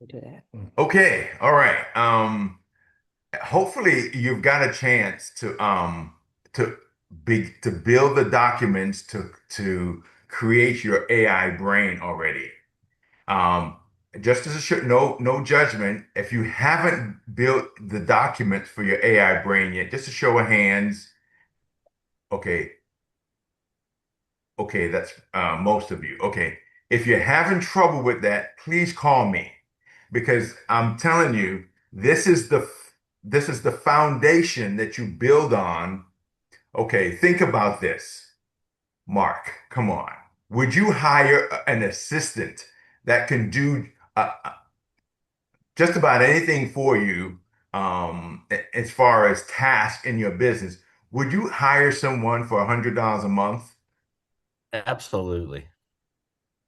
We do that. Okay, all right. Hopefully you've got a chance to to build the documents to create your AI brain already. Um, just as a no judgment. If you haven't built the documents for your AI brain yet, just a show of hands. Okay, okay, that's most of you. Okay, if you're having trouble with that, please call me because I'm telling you, this is the foundation that you build on. Okay, think about this, Mark. Come on, would you hire an assistant that can do just about anything for you, as far as tasks in your business? Would you hire someone for $100 a month? Absolutely.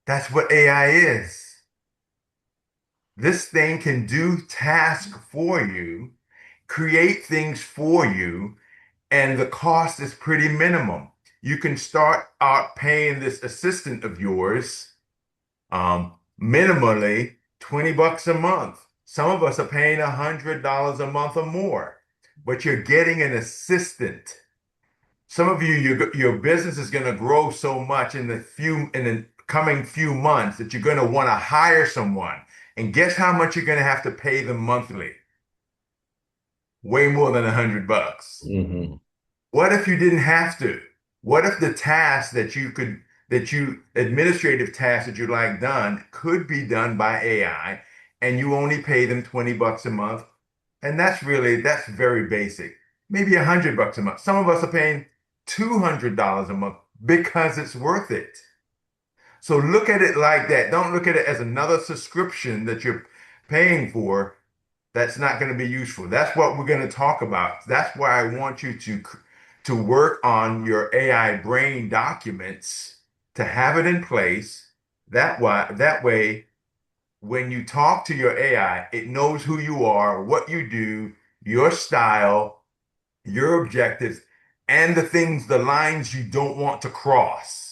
That's what AI is. This thing can do tasks for you, create things for you, and the cost is pretty minimum. You can start out paying this assistant of yours minimally 20 bucks a month. Some of us are paying $100 a month or more, but you're getting an assistant. Some of you, your business is going to grow so much in the coming few months that you're going to want to hire someone. And guess how much you're going to have to pay them monthly? Way more than $100. Hmm. What if you didn't have to? What if the tasks administrative tasks that you like done could be done by AI and you only pay them 20 bucks a month? And that's very basic. Maybe $100 a month. Some of us are paying $200 a month because it's worth it. So look at it like that. Don't look at it as another subscription that you're paying for that's not going to be useful. That's what we're going to talk about. That's why I want you to work on your AI brain documents to have it in place. That way, when you talk to your AI, it knows who you are, what you do, your style, your objectives, and the lines you don't want to cross.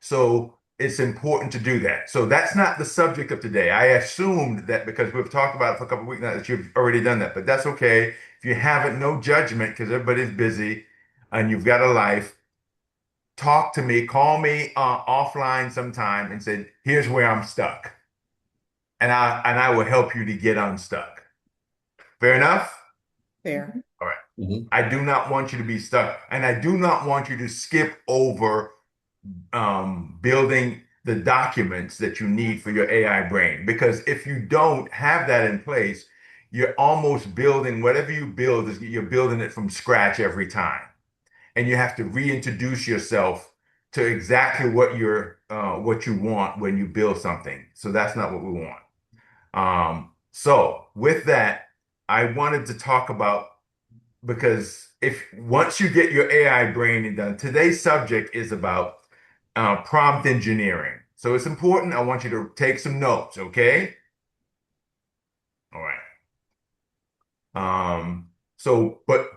So it's important to do that. So that's not the subject of today. I assumed that because we've talked about it for a couple of weeks now that you've already done that, but that's okay. If you haven't, no judgment because everybody's busy and you've got a life. Talk to me, call me offline sometime and say, here's where I'm stuck. And I will help you to get unstuck. Fair enough? Fair. All right. Hmm. I do not want you to be stuck, and I do not want you to skip over building the documents that you need for your AI brain. Because if you don't have that in place, you're almost building whatever you build is you're building it from scratch every time, and you have to reintroduce yourself to exactly what you want when you build something. So that's not what we want. So with that, I wanted to talk about because if once you get your AI brain done, today's subject is about prompt engineering. So it's important. I want you to take some notes, okay? All right. But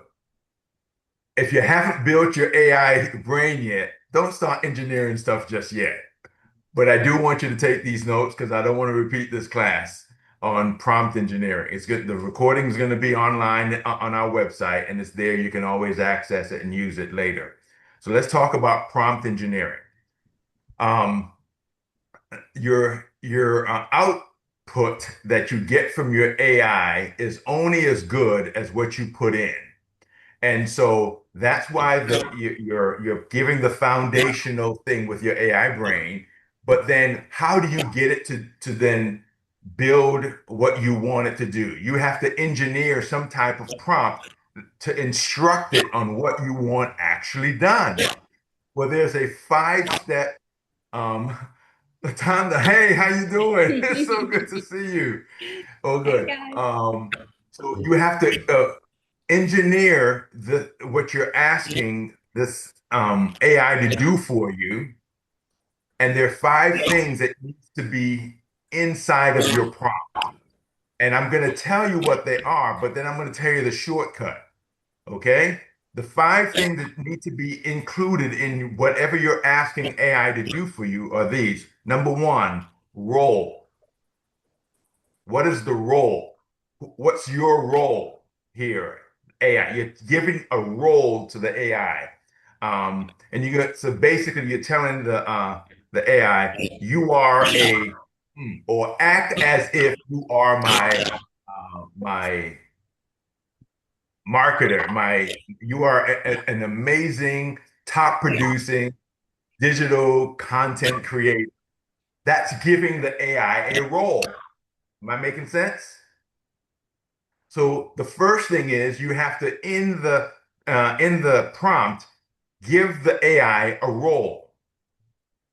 if you haven't built your AI brain yet, don't start engineering stuff just yet. But I do want you to take these notes because I don't want to repeat this class on prompt engineering. It's good. The recording is going to be online on our website, and it's there. You can always access it and use it later. So let's talk about prompt engineering. Um, your output that you get from your AI is only as good as what you put in. And so that's why you're giving the foundational thing with your AI brain, but then how do you get it to then build what you want it to do? You have to engineer some type of prompt to instruct it on what you want actually done. Well, there's a five-step um Latanda, hey, how you doing? It's so good to see you. Oh, Hey good. guys. So you have to engineer the what you're asking this AI to do for you, and there are five things that needs to be inside of your prompt. And I'm going to tell you what they are, but then I'm going to tell you the shortcut. Okay? The five things that need to be included in whatever you're asking AI to do for you are these. Number one, role. What is the role? What's your role here? AI. You're giving a role to the AI. And you got so basically you're telling the AI, you are a or act as if you are my marketer, you are an amazing top producing digital content creator. That's giving the AI a role. Am I making sense? So the first thing is you have to in the prompt give the AI a role.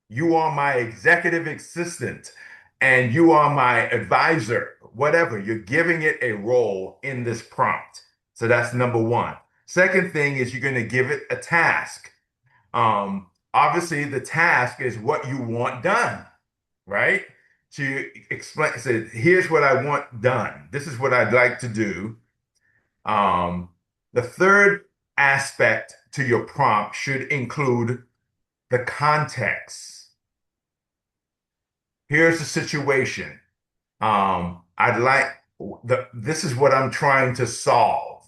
You are my executive assistant and you are my advisor, whatever. You're giving it a role in this prompt. So that's number one. Second thing is you're going to give it a task. Obviously, the task is what you want done, right? To explain, say, here's what I want done. This is what I'd like to do. Um, the third aspect to your prompt should include the context. Here's the situation. I'd like this is what I'm trying to solve.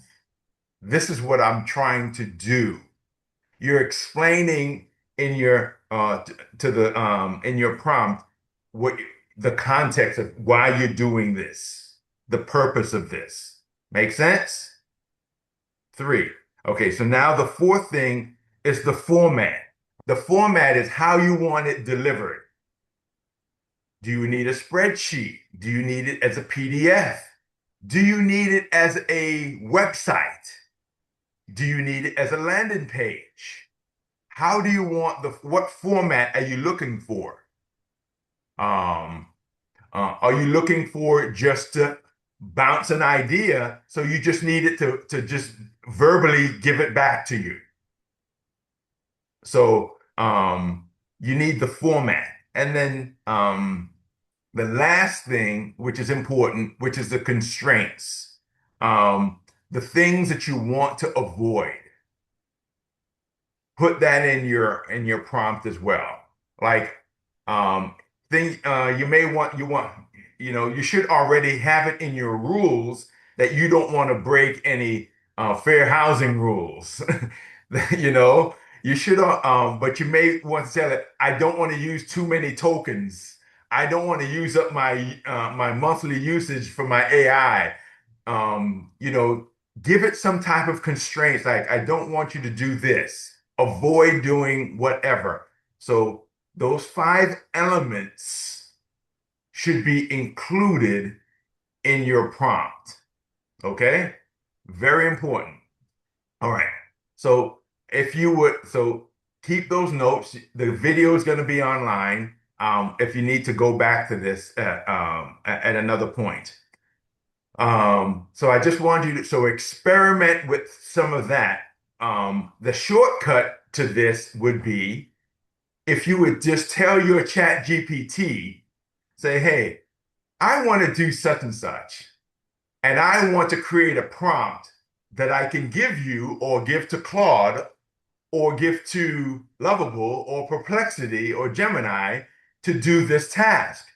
This is what I'm trying to do. You're explaining in your to the in your prompt what the context of why you're doing this, the purpose of this. Make sense? Three. Okay, so now the fourth thing is the format. The format is how you want it delivered. Do you need a spreadsheet? Do you need it as a PDF? Do you need it as a website? Do you need it as a landing page? How do you want what format are you looking for? Um, are you looking for just to bounce an idea so you just need it to just verbally give it back to you? So you need the format. And then the last thing, which is important, which is the constraints, the things that you want to avoid. Put that in your prompt as well. Like thing you may want you should already have it in your rules that you don't want to break any fair housing rules. You know, you should but you may want to tell it, I don't want to use too many tokens. I don't want to use up my monthly usage for my AI. You know, give it some type of constraints, like I don't want you to do this. Avoid doing whatever. So those five elements should be included in your prompt. Okay? Very important. All right. So if you would, so keep those notes. The video is going to be online. If you need to go back to this at another point. So I just want you to so experiment with some of that. The shortcut to this would be if you would just tell your chat GPT, say, hey, I want to do such and such, and I want to create a prompt that I can give you or give to Claude or give to Lovable or Perplexity or Gemini to do this task.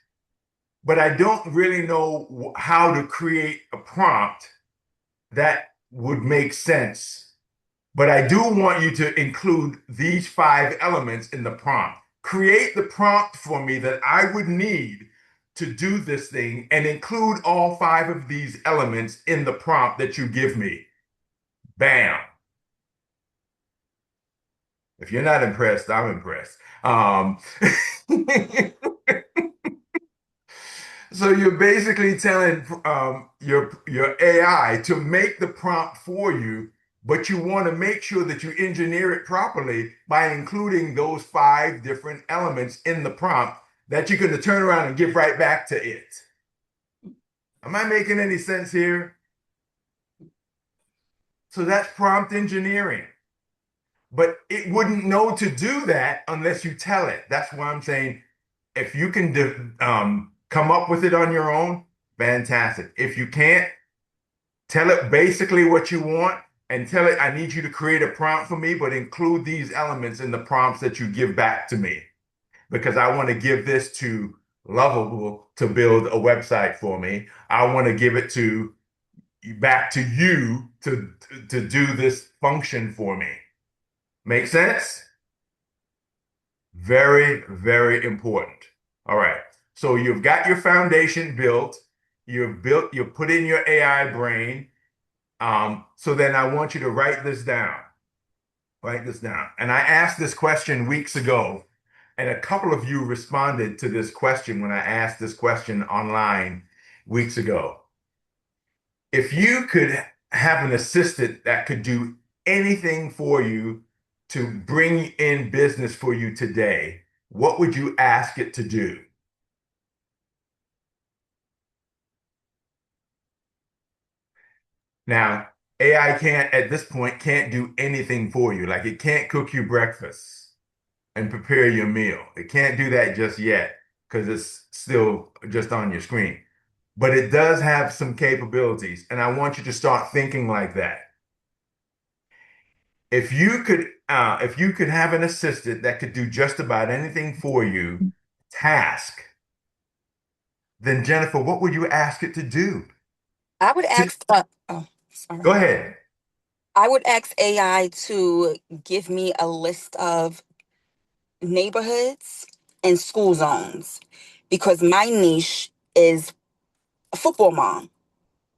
But I don't really know how to create a prompt that would make sense. But I do want you to include these five elements in the prompt. Create the prompt for me that I would need to do this thing and include all five of these elements in the prompt that you give me. Bam. If you're not impressed, I'm impressed. So you're basically telling your AI to make the prompt for you, but you want to make sure that you engineer it properly by including those five different elements in the prompt that you're going to turn around and give right back to it. Am I making any sense here? So that's prompt engineering. But it wouldn't know to do that unless you tell it. That's why I'm saying if you can come up with it on your own, fantastic. If you can't, tell it basically what you want and tell it, I need you to create a prompt for me, but include these elements in the prompts that you give back to me because I want to give this to Lovable to build a website for me. I want to give it to back to you to do this function for me. Make sense? Very, very important. All right. So you've got your foundation built. You've put in your AI brain. So then I want you to write this down. Write this down. And I asked this question weeks ago, and a couple of you responded to this question when I asked this question online weeks ago. If you could have an assistant that could do anything for you to bring in business for you today, what would you ask it to do? Now, AI can't, at this point, can't do anything for you. Like it can't cook you breakfast and prepare your meal. It can't do that just yet because it's still just on your screen. But it does have some capabilities, and I want you to start thinking like that. If you could have an assistant that could do just about anything for you, task, then Jennifer, what would you ask it to do? I would To- ask, oh, Go sorry. ahead. I would ask AI to give me a list of neighborhoods and school zones because my niche is a football mom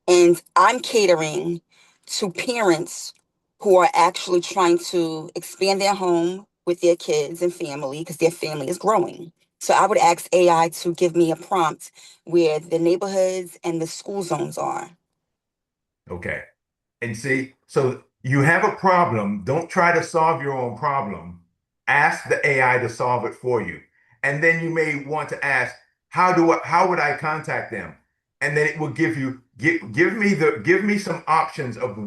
and I'm catering to parents who are actually trying to expand their home with their kids and family because their family is growing. So I would ask AI to give me a prompt where the neighborhoods and the school zones are. Okay. And see, so you have a problem. Don't try to solve your own problem. Ask the AI to solve it for you. And then you may want to ask, how would I contact them? And then it will give me some options of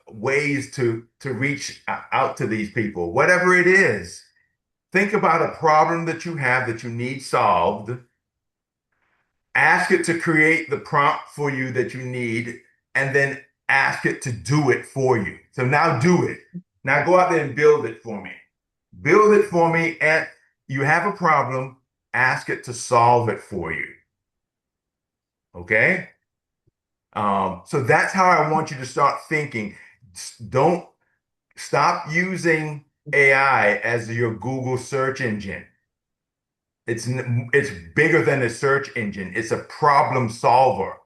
ways to reach out to these people. Whatever it is, think about a problem that you have that you need solved. Ask it to create the prompt for you that you need, and then ask it to do it for you. So now do it. Now go out there and build it for me. Build it for me, and you have a problem, ask it to solve it for you. Okay? So that's how I want you to start thinking. Don't stop using AI as your Google search engine. It's bigger than a search engine. It's a problem solver.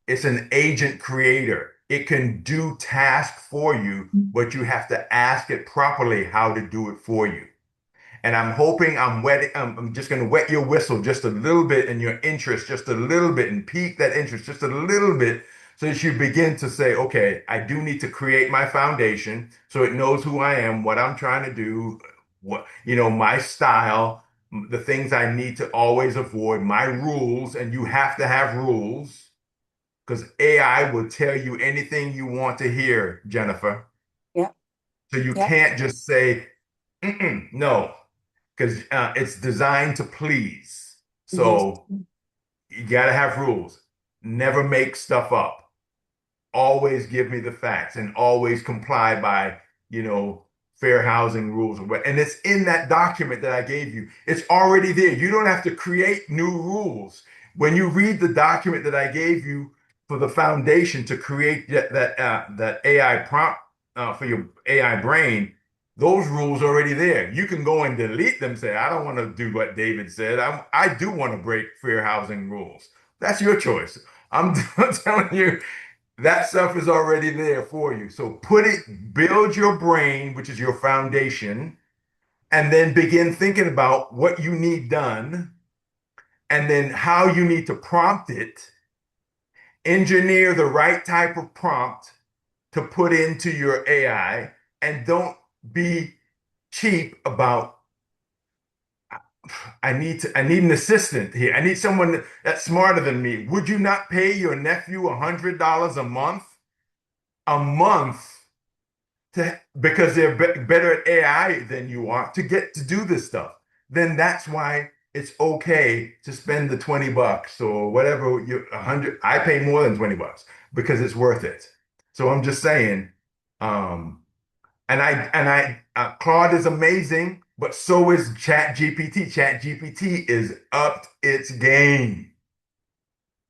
It's an agent creator. It can do tasks for you, but you have to ask it properly how to do it for you. And I'm hoping I'm just going to wet your whistle just a little bit and your interest just a little bit and pique that interest just a little bit so that you begin to say, okay, I do need to create my foundation so it knows who I am, what I'm trying to do, my style, the things I need to always avoid, my rules, and you have to have rules because AI will tell you anything you want to hear, Jennifer. Yep, So you yep. can't just say, no, because it's designed to please. Yes. So you got to have rules. Never make stuff up. Always give me the facts and always comply by, fair housing rules. And it's in that document that I gave you. It's already there. You don't have to create new rules. When you read the document that I gave you for the foundation to create that AI prompt for your AI brain, those rules are already there. You can go and delete them. Say, I don't want to do what David said. I do want to break fair housing rules. That's your choice. I'm telling you, that stuff is already there for you. So build your brain, which is your foundation, and then begin thinking about what you need done, and then how you need to prompt it. Engineer the right type of prompt to put into your AI, and don't be cheap about I need an assistant here. I need someone that's smarter than me. Would you not pay your nephew $100 a month? A month because they're better at AI than you are to get to do this stuff. Then that's why it's okay to spend the $20 or whatever you 100. I pay more than $20 because it's worth it. So I'm just saying, um, Claude is amazing. but so is ChatGPT. ChatGPT is upped its game.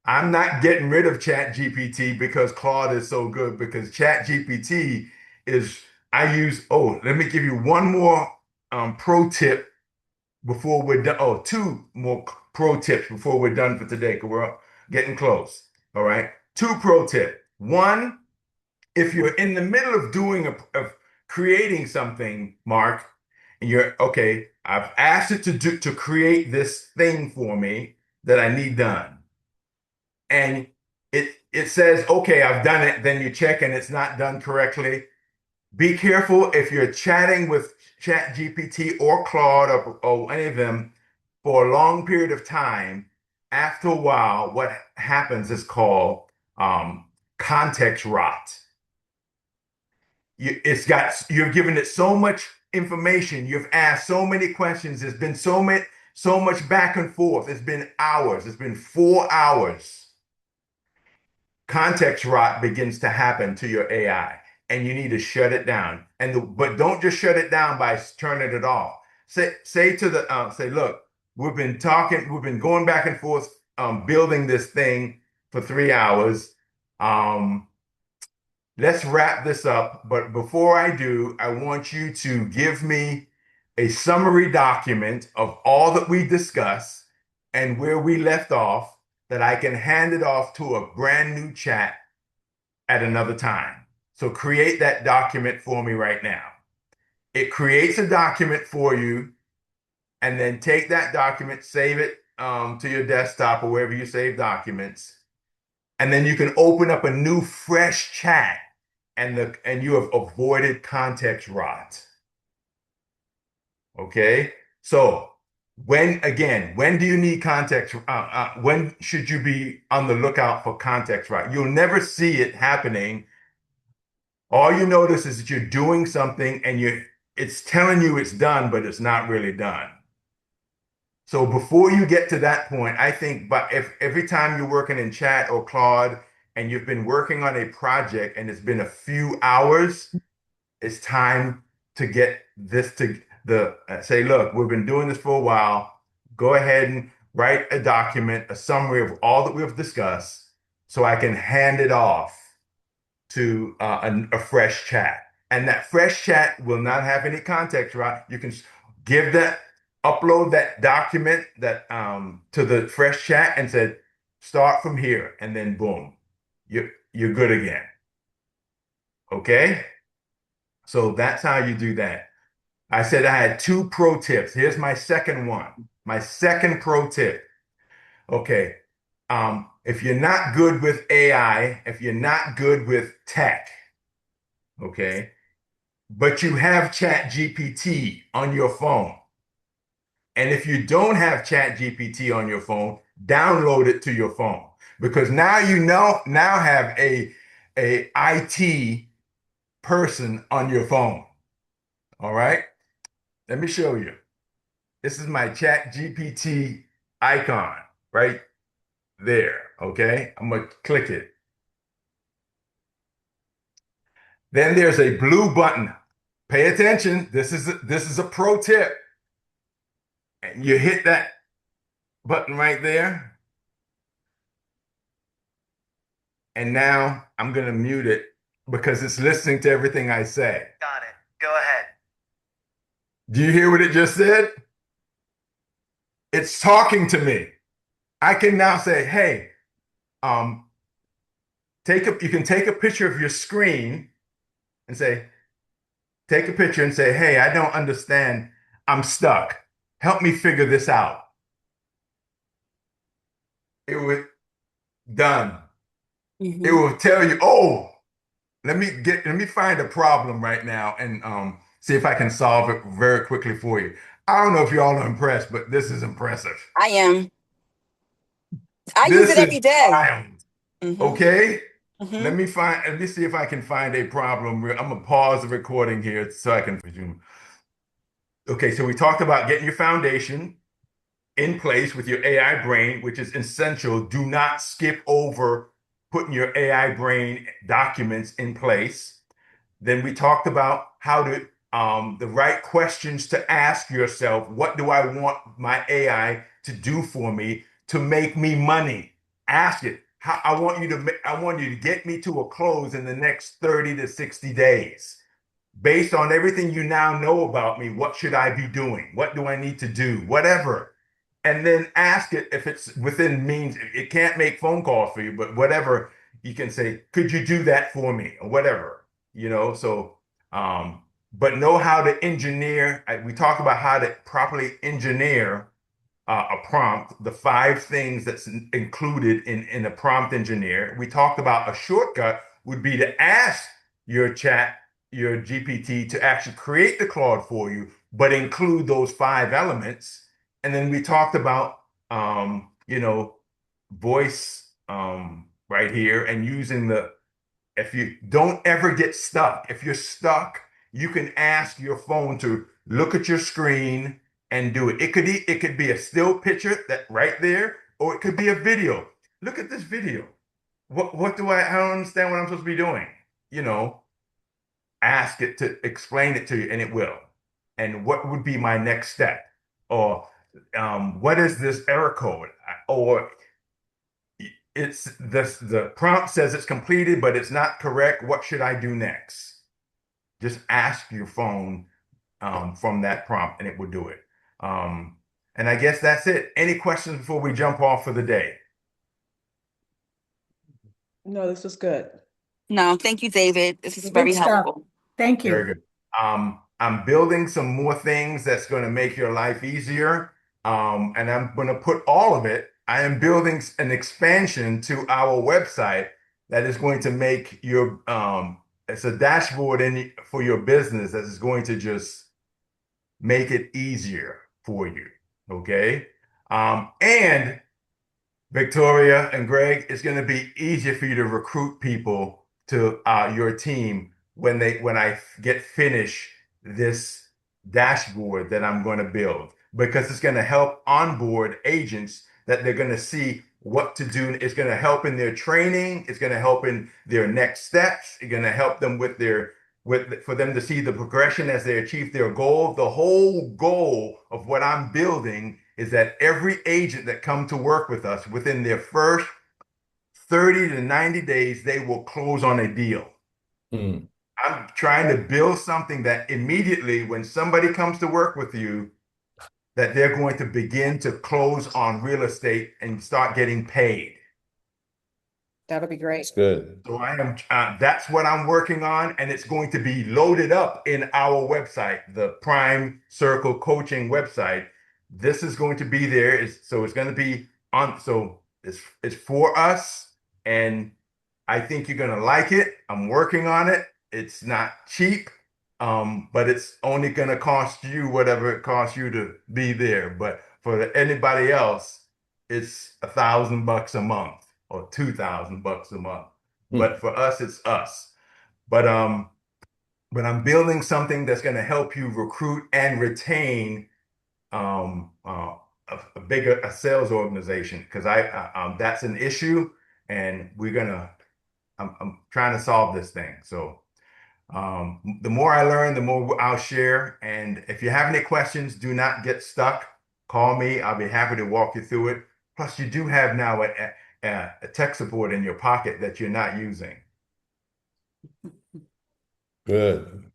I'm not getting rid of ChatGPT because Claude is so good, because ChatGPT is, let me give you one more pro tip before we're done. Oh, two more pro tips before we're done for today, because we're getting close. All right. Two pro tip. One, if you're in the middle of of creating something, Mark, and you're okay, I've asked it to create this thing for me that I need done. And it says, okay, I've done it, then you check and it's not done correctly. Be careful if you're chatting with ChatGPT or Claude or any of them for a long period of time. After a while, what happens is called context rot. You've given it so much information, you've asked so many questions, there's been so much back and forth. It's been hours, it's been 4 hours. Context rot begins to happen to your AI, and you need to shut it down. But don't just shut it down by turning it off. Say, look, we've been going back and forth, building this thing for 3 hours. Let's wrap this up. But before I do, I want you to give me a summary document of all that we discussed and where we left off, that I can hand it off to a brand new chat at another time. So create that document for me right now. It creates a document for you, and then take that document, save it to your desktop or wherever you save documents. And then you can open up a new fresh chat, and you have avoided context rot. Okay? So when do you need context? When should you be on the lookout for context rot? You'll never see it happening. All you notice is that you're doing something and it's telling you it's done, but it's not really done. So before you get to that point, I think, but if every time you're working in Chat or Claude and you've been working on a project and it's been a few hours, it's time to get this to say, look, we've been doing this for a while. Go ahead and write a document, a summary of all that we've discussed, so I can hand it off to a fresh chat. And that fresh chat will not have any context, right? You can upload that document to the fresh chat and said, start from here, and then boom, you're good again. Okay? So that's how you do that. I said I had two pro tips. Here's my second one. My second pro tip. Okay. If you're not good with AI, if you're not good with tech, okay, but you have ChatGPT on your phone, and if you don't have ChatGPT on your phone, download it to your phone, because now have a IT person on your phone. All right. Let me show you. This is my ChatGPT icon right there. Okay. I'm going to click it. Then there's a blue button. Pay attention. This is a pro tip. And you hit that button right there. And now I'm going to mute it because it's listening to everything I say. Got it. Go ahead. Do you hear what it just said? It's talking to me. I can now say, hey, you can take a picture of your screen and say, take a picture and say, hey, I don't understand. I'm stuck. Help me figure this out. It was done. Mm-hmm. It will tell you, oh, let me find a problem right now and see if I can solve it very quickly for you. I don't know if you all are impressed, but this is impressive. I am. I use it every day. Wild. Mm-hmm. Okay. Mm-hmm. Let me see if I can find a problem. I'm gonna pause the recording here so I can resume. Okay, so we talked about getting your foundation in place with your AI brain, which is essential. Do not skip over putting your AI brain documents in place. Then we talked about how to the right questions to ask yourself. What do I want my AI to do for me to make me money? Ask it. I want you to get me to a close in the next 30 to 60 days. Based on everything you now know about me, what should I be doing? What do I need to do? Whatever. And then ask it if it's within means. It can't make phone calls for you, but whatever, you can say, could you do that for me? Or whatever, so but know how to engineer. We talk about how to properly engineer a prompt, the 5 things that's included in a prompt engineer. We talked about a shortcut would be to ask your GPT to actually create the Claude for you, but include those 5 elements. And then we talked about, voice right here, and using if you don't ever get stuck, if you're stuck, you can ask your phone to look at your screen and do it. It could be a still picture that right there, or it could be a video. Look at this video. What do I don't understand what I'm supposed to be doing. Ask it to explain it to you, and it will. And what would be my next step? Or what is this error code? Or it's this, the prompt says it's completed, but it's not correct. What should I do next? Just ask your phone from that prompt, and it will do it. And I guess that's it. Any questions before we jump off for the day? No, this was good. No, thank you, David. This is Good very stuff. helpful. Thank Very you. good. I'm building some more things that's going to make your life easier. And I'm going to put all of it. I am building an expansion to our website that is going to make your it's a dashboard for your business that is going to just make it easier for you. Okay. And Victoria and Greg, it's going to be easier for you to recruit people to your team when I get finished this dashboard that I'm going to build, because it's going to help onboard agents that they're going to see what to do. It's going to help in their training. It's going to help in their next steps. It's going to help them for them to see the progression as they achieve their goal. The whole goal of what I'm building is that every agent that come to work with us, within their first 30 to 90 days, they will close on a deal. I'm trying to build something that immediately when somebody comes to work with you, that they're going to begin to close on real estate and start getting paid. That'll be great. That's good. So that's what I'm working on, and it's going to be loaded up in our website, the Prime Circle Coaching website. This is going to be there. So it's going to be on. So it's for us, and I think you're going to like it. I'm working on it. It's not cheap, but it's only going to cost you whatever it costs you to be there. But for anybody else, it's $1,000 a month or $2,000 a month. But for us, it's us. But I'm building something that's going to help you recruit and retain a bigger sales organization, because that's an issue, and I'm trying to solve this thing. So the more I learn, the more I'll share. And if you have any questions, do not get stuck. Call me. I'll be happy to walk you through it. Plus, you do have now a tech support in your pocket that you're not using. Good.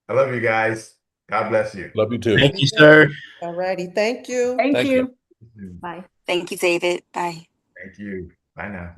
I love you guys. God bless you. Love you too. Thank you, sir. All righty. Thank you. Thank Thank you. you. Thank you, David. Bye. Thank you. Bye now.